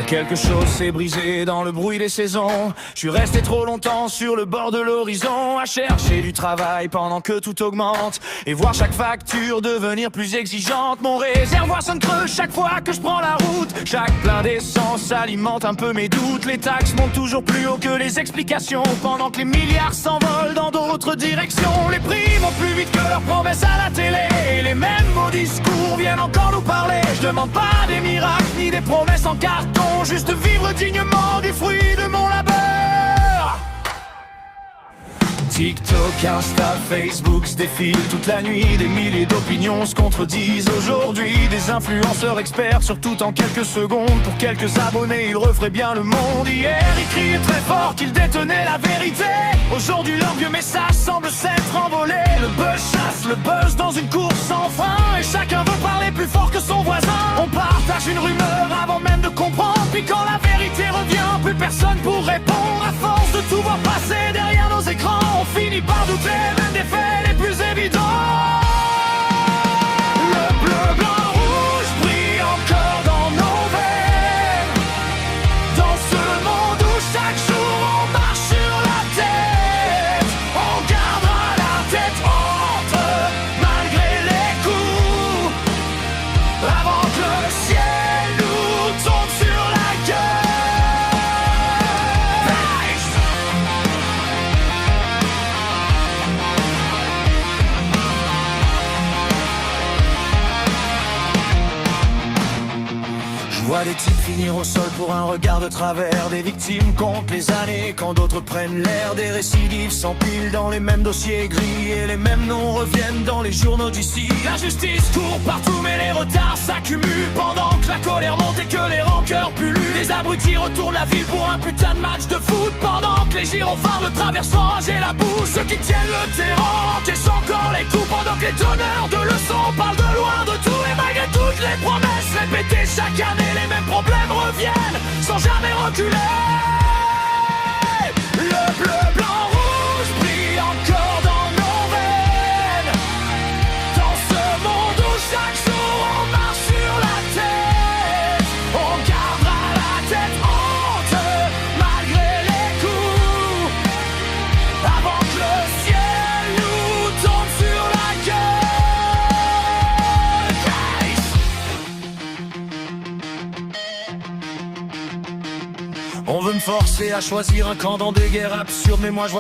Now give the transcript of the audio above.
Quelque chose s'est brisé dans le bruit des saisons. Je suis resté trop longtemps sur le bord de l'horizon, à chercher du travail pendant que tout augmente, et voir chaque facture devenir plus exigeante. Mon réservoir sonne creux chaque fois que je prends la route. Chaque plein d'essence alimente un peu mes doutes. Les taxes montent toujours plus haut que les explications, pendant que les milliards s'envolent dans d'autres directions. Les prix vont plus vite que leurs promesses à la télé, et les mêmes mots discours viennent encore nous parler. Je demande pas des miracles ni des promesses en carton, juste vivre dignement du fruit de mon labeur. TikTok, Insta, Facebook se défilent toute la nuit. Des milliers d'opinions se contredisent aujourd'hui. Des influenceurs experts sur tout en quelques secondes. Pour quelques abonnés, ils referaient bien le monde. Hier, ils criaient très fort qu'ils détenaient la vérité. Aujourd'hui, leur vieux message semble s'être envolé. Le buzz chasse le buzz dans une course sans frein, et chacun veut parler plus fort que son voisin. On partage une rumeur avant même de comprendre, puis quand la vérité revient, plus personne pour répondre. À force de tout voir passer derrière nos écrans, on finit par douter même des faits les plus évidents. Le bleu, blanc, rouge brille encore dans nos veines, dans ce monde où chaque jour on marche sur la tête. On gardera la tête haute malgré les coups, avant que le ciel nous tombe sur la gueule. Je vois des types finir au sol pour un regard de travers. Des victimes comptent les années quand d'autres prennent l'air. Des récidives s'empilent dans les mêmes dossiers gris, et les mêmes noms reviennent dans les journaux d'ici. La justice court partout mais les retards s'accumulent, pendant que la colère monte et que les rancœurs pullulent. Les abrutis retournent la ville pour un putain de match de foot, pendant que les gyrophares le traversent sans ranger la bouche. Ceux qui tiennent le terrain encaissent encore les coups, pendant que les donneurs de leçons parlent de loin de tout. Et malgré toutes les promesses répétées chaque année, les mêmes problèmes reviennent sans jamais reculer. Le bleu, blanc, rouge brille encore dans nos veines, dans ce monde où chaque jour on marche sur la tête. On gardera la tête haute malgré les coups, avant que le ciel nous tombe sur la gueule. On veut me forcer à choisir un camp dans des guerres absurdes, mais moi je vois